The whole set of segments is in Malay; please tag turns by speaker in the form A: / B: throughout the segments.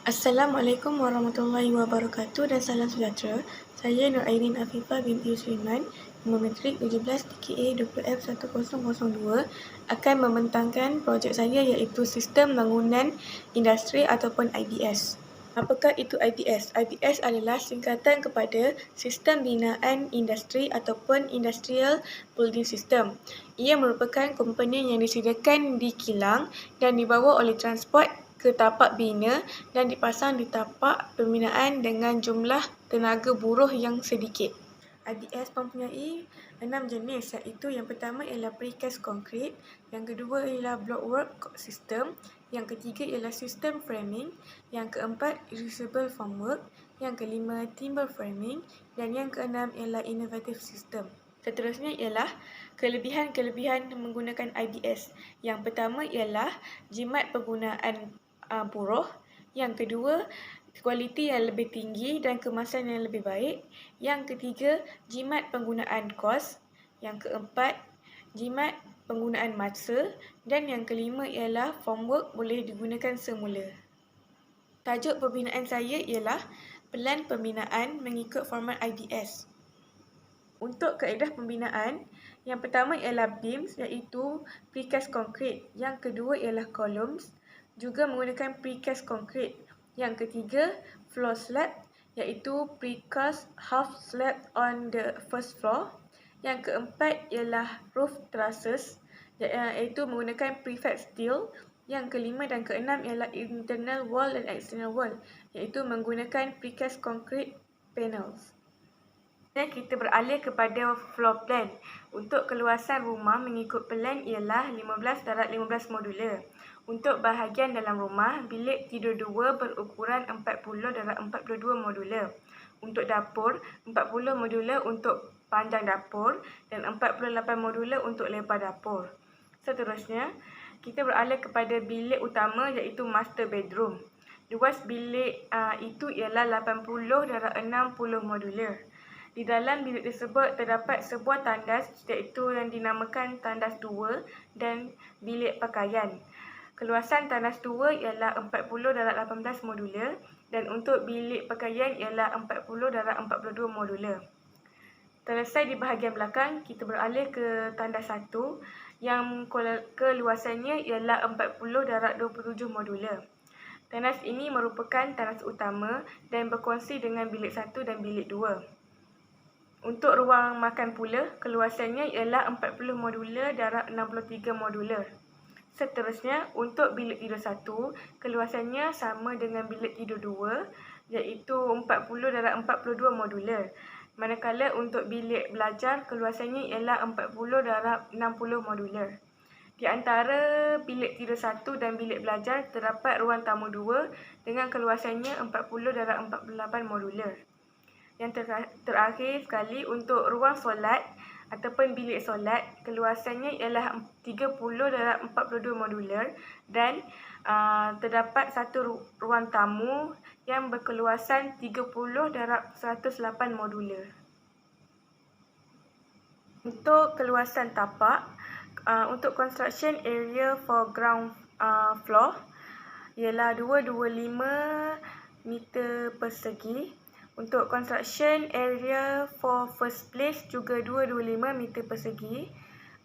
A: Assalamualaikum warahmatullahi wabarakatuh dan salam sejahtera. Saya Nur Airin Afifah binti Yusriman, nombor matrik 17 TKA 20F1002 akan membentangkan projek saya iaitu Sistem Bangunan Industri ataupun IBS. Apakah itu IBS? IBS adalah singkatan kepada Sistem Binaan Industri ataupun Industrial Building System. Ia merupakan komponen yang disediakan di kilang dan dibawa oleh transport ke tapak bina dan dipasang di tapak pembinaan dengan jumlah tenaga buruh yang sedikit. IBS mempunyai 6 jenis iaitu yang pertama ialah precast concrete, yang kedua ialah blockwork system, yang ketiga ialah system framing, yang keempat reusable formwork, yang kelima timber framing dan yang keenam ialah innovative system. Seterusnya ialah kelebihan-kelebihan menggunakan IBS. Yang pertama ialah jimat penggunaan buruh. Yang kedua, kualiti yang lebih tinggi dan kemasan yang lebih baik. Yang ketiga, jimat penggunaan kos. Yang keempat, jimat penggunaan masa. Dan yang kelima ialah formwork boleh digunakan semula. Tajuk pembinaan saya ialah Pelan Pembinaan mengikut format IBS. Untuk kaedah pembinaan, yang pertama ialah beams iaitu precast concrete. Yang kedua ialah columns, juga menggunakan precast concrete. Yang ketiga, floor slab iaitu precast half slab on the first floor. Yang keempat ialah roof trusses iaitu menggunakan prefab steel. Yang kelima dan keenam ialah internal wall dan external wall iaitu menggunakan precast concrete panels. Dan kita beralih kepada floor plan. Untuk keluasan rumah mengikut pelan ialah 15 modular. Untuk bahagian dalam rumah, bilik tidur 2 berukuran 40/42 modular. Untuk dapur, 40 modular untuk panjang dapur dan 48 modular untuk lebar dapur. Seterusnya, kita beralih kepada bilik utama iaitu master bedroom. Luas bilik itu ialah 80/60 modular. Di dalam bilik tersebut terdapat sebuah tandas iaitu yang dinamakan tandas 2 dan bilik pakaian. Keluasan tandas 2 ialah 40/18 modular dan untuk bilik pakaian ialah 40/42 modular. Selesai di bahagian belakang, kita beralih ke tandas 1 yang keluasannya ialah 40/27 modular. Tandas ini merupakan tandas utama dan berkongsi dengan bilik 1 dan bilik 2. Untuk ruang makan pula, keluasannya ialah 40 modular darab 63 modular. Seterusnya, untuk bilik tidur 1, keluasannya sama dengan bilik tidur 2, iaitu 40/42 modular. Manakala untuk bilik belajar, keluasannya ialah 40/60 modular. Di antara bilik tidur 1 dan bilik belajar, terdapat ruang tamu 2 dengan keluasannya 40/48 modular. Yang terakhir sekali, untuk ruang solat ataupun bilik solat, keluasannya ialah 30/42 modular dan terdapat satu ruang tamu yang berkeluasan 30/108 modular. Untuk keluasan tapak, untuk construction area for ground floor ialah 225 meter persegi. Untuk construction area for first place juga 225 meter persegi.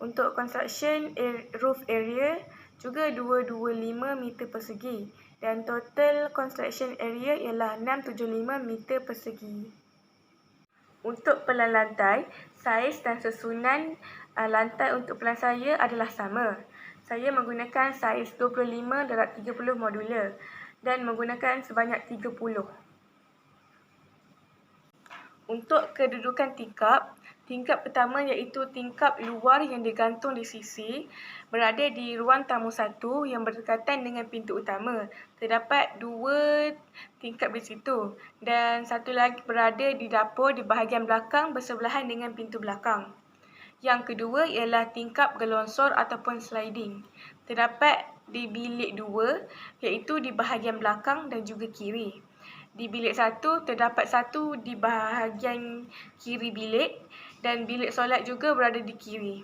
A: Untuk construction roof area juga 225 meter persegi. Dan total construction area ialah 675 meter persegi. Untuk pelan lantai, saiz dan susunan lantai untuk pelan saya adalah sama. Saya menggunakan saiz 25/30 modular dan menggunakan sebanyak 30. Untuk kedudukan tingkap, tingkap pertama iaitu tingkap luar yang digantung di sisi, berada di ruang tamu 1 yang berdekatan dengan pintu utama. Terdapat 2 tingkap di situ dan satu lagi berada di dapur di bahagian belakang bersebelahan dengan pintu belakang. Yang kedua ialah tingkap gelongsor ataupun sliding. Terdapat di bilik 2 iaitu di bahagian belakang dan juga kiri. Di bilik 1 terdapat satu di bahagian kiri bilik dan bilik solat juga berada di kiri.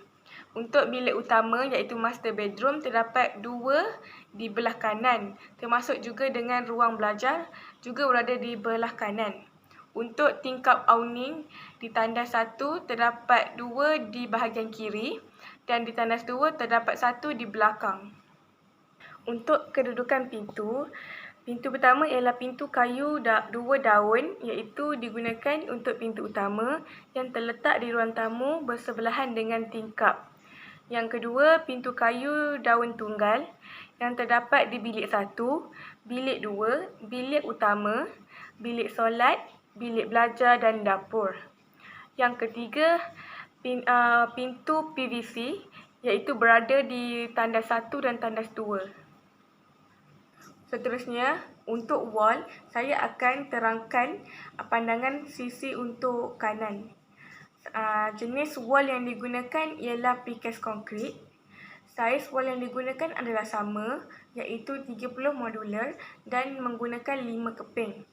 A: Untuk bilik utama iaitu master bedroom terdapat 2 di belah kanan, termasuk juga dengan ruang belajar juga berada di belah kanan. Untuk tingkap awning di tandas 1 terdapat 2 di bahagian kiri dan di tandas 2 terdapat 1 di belakang. Untuk kedudukan pintu, pintu pertama ialah pintu kayu 2 daun iaitu digunakan untuk pintu utama yang terletak di ruang tamu bersebelahan dengan tingkap. Yang kedua, pintu kayu daun tunggal yang terdapat di bilik 1, bilik 2, bilik utama, bilik solat, bilik belajar dan dapur. Yang ketiga, pintu PVC iaitu berada di tandas 1 dan tandas 2. Seterusnya, untuk wall, saya akan terangkan pandangan sisi untuk kanan. Jenis wall yang digunakan ialah precast konkrit. Saiz wall yang digunakan adalah sama, iaitu 30 modular dan menggunakan 5 keping.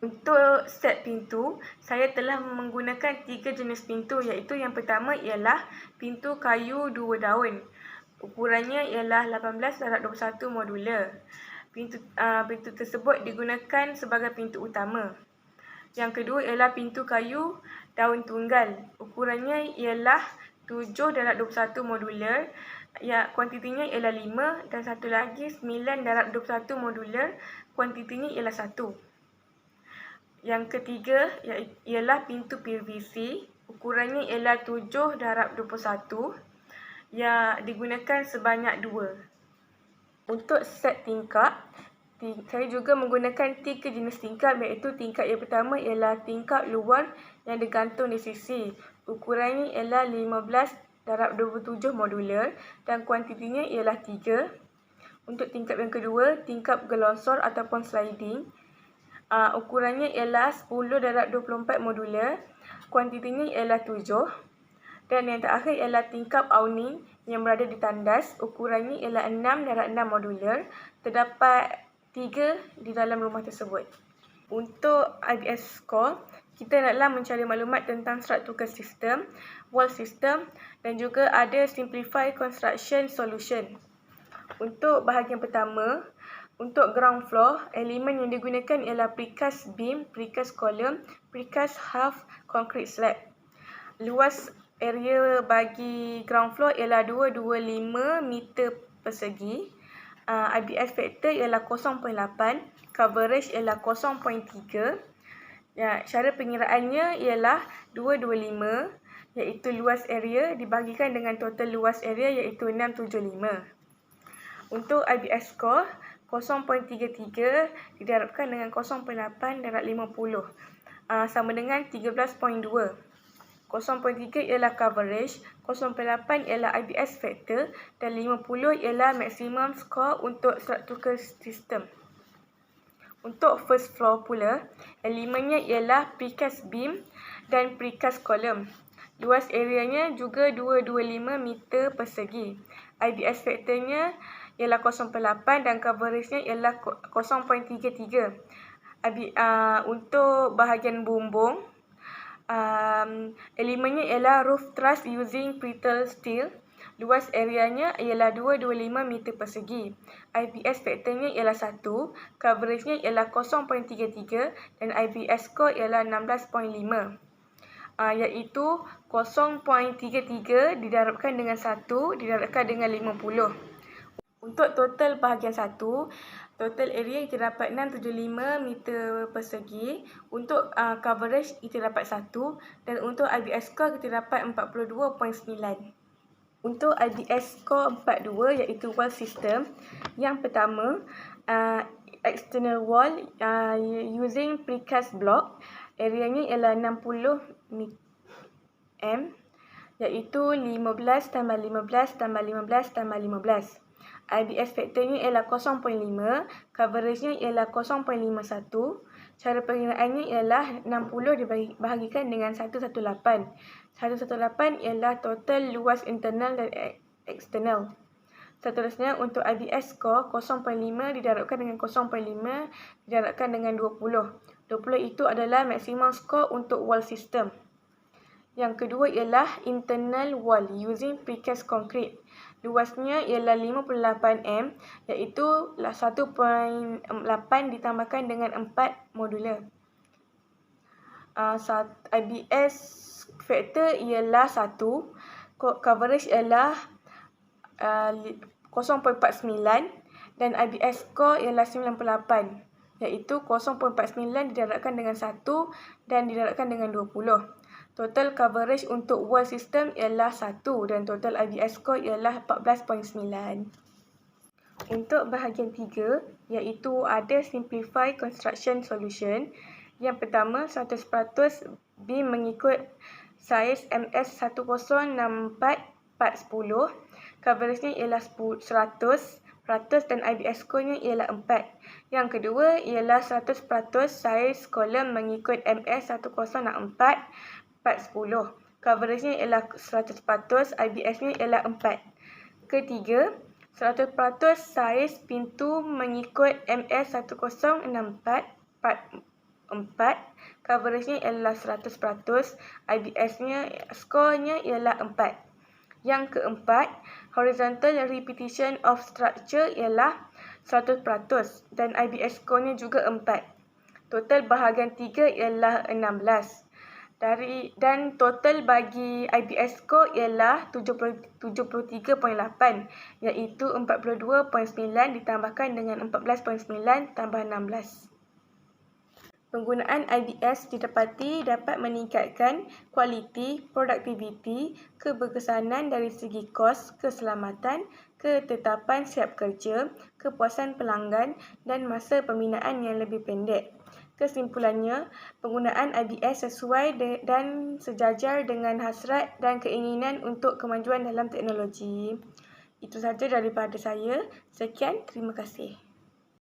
A: Untuk set pintu, saya telah menggunakan 3 jenis pintu, iaitu yang pertama ialah pintu kayu 2 daun. Ukurannya ialah 18/21 modular. Pintu tersebut digunakan sebagai pintu utama. Yang kedua ialah pintu kayu daun tunggal. Ukurannya ialah 7/21 modular. Kuantitinya ialah 5 dan satu lagi 9/21 modular. Kuantitinya ialah 1. Yang ketiga ialah pintu PVC. Ukurannya ialah 7/21 yang digunakan sebanyak 2. Untuk set tingkap, saya juga menggunakan 3 jenis tingkap, iaitu tingkap yang pertama ialah tingkap luar yang digantung di sisi. Ukurannya ialah 15/27 modular dan kuantitinya ialah 3. Untuk tingkap yang kedua, tingkap gelosor ataupun sliding. Ukurannya ialah 10/24 modular, kuantitinya ialah 7. Dan yang terakhir ialah tingkap awning yang berada di tandas. Ukurannya ialah 6/6 modular. Terdapat 3 di dalam rumah tersebut. Untuk IBS score, kita naklah mencari maklumat tentang structural system, wall system dan juga ada simplify construction solution. Untuk bahagian pertama, untuk ground floor, elemen yang digunakan ialah precast beam, precast column, precast half concrete slab. Luas area bagi ground floor ialah 225 meter persegi. IBS factor ialah 0.8, coverage ialah 0.3. Cara pengiraannya ialah 225 iaitu luas area dibahagikan dengan total luas area iaitu 675. Untuk IBS score 0.33 didarabkan dengan 0.8/50 sama dengan 13.2. 0.3 ialah coverage, 0.8 ialah IBS factor dan 50 ialah maximum score untuk structural system. Untuk first floor pula, elemennya ialah precast beam dan precast column. Luas areanya juga 225 meter persegi. IBS factornya ialah 0.8 dan coveragenya ialah 0.33. Untuk bahagian bumbung, elemennya ialah roof truss using brittle steel. Luas areanya ialah 225 meter persegi. IBS factornya ialah 1, coveragenya ialah 0.33 dan IBS score ialah 16.5. Iaitu 0.33 didarabkan dengan 1 didarabkan dengan 50. Untuk total bahagian 1, total area terdapat 675 meter persegi. Untuk coverage terdapat 1 dan untuk IBS score terdapat 42.9. Untuk IBS score 42 iaitu wall system. Yang pertama, external wall using precast block. Areanya ialah 60 mm iaitu 15 tambah 15 tambah 15 tambah 15. IBS factornya ialah 0.5, coveragenya ialah 0.51. Cara pengiraannya ialah 60 dibahagikan dengan 118. 118 ialah total luas internal dan eksternal. Seterusnya untuk IBS score 0.5 didarabkan dengan 0.5 didarabkan dengan 20. 20 itu adalah maximum score untuk wall system. Yang kedua ialah internal wall using precast concrete. luasnya ialah 58 m, iaitu 1.8 ditambahkan dengan 4 modular. IBS factor ialah 1, coverage ialah 0.49 dan IBS score ialah 98, iaitu 0.49 didarabkan dengan 1 dan didarabkan dengan 20. Total coverage untuk world system ialah 1 dan total IBS score ialah 14.9. Untuk bahagian 3, iaitu ada simplify construction solution. Yang pertama, 100% beam mengikut saiz MS1064/10. Coveragenya ialah 100% dan IBS score-nya ialah 4. Yang kedua ialah 100% saiz kolom mengikut MS1064/10. Coveragenya ialah 100%, IBS-nya ialah 4. Ketiga, 100% saiz pintu mengikut MS1064/4. Coveragenya ialah 100%, IBS-nya score-nya ialah 4. Yang keempat, horizontal repetition of structure ialah 100% dan IBS score-nya juga 4. Total bahagian 3 ialah 16. Dan total bagi IBS score ialah 73.8, iaitu 42.9 ditambahkan dengan 14.9 tambah 16. Penggunaan IBS didapati dapat meningkatkan kualiti, produktiviti, keberkesanan dari segi kos, keselamatan, ketetapan siap kerja, kepuasan pelanggan dan masa pembinaan yang lebih pendek. Kesimpulannya, penggunaan IBS sesuai dan sejajar dengan hasrat dan keinginan untuk kemajuan dalam teknologi. Itu sahaja daripada saya. Sekian, terima kasih.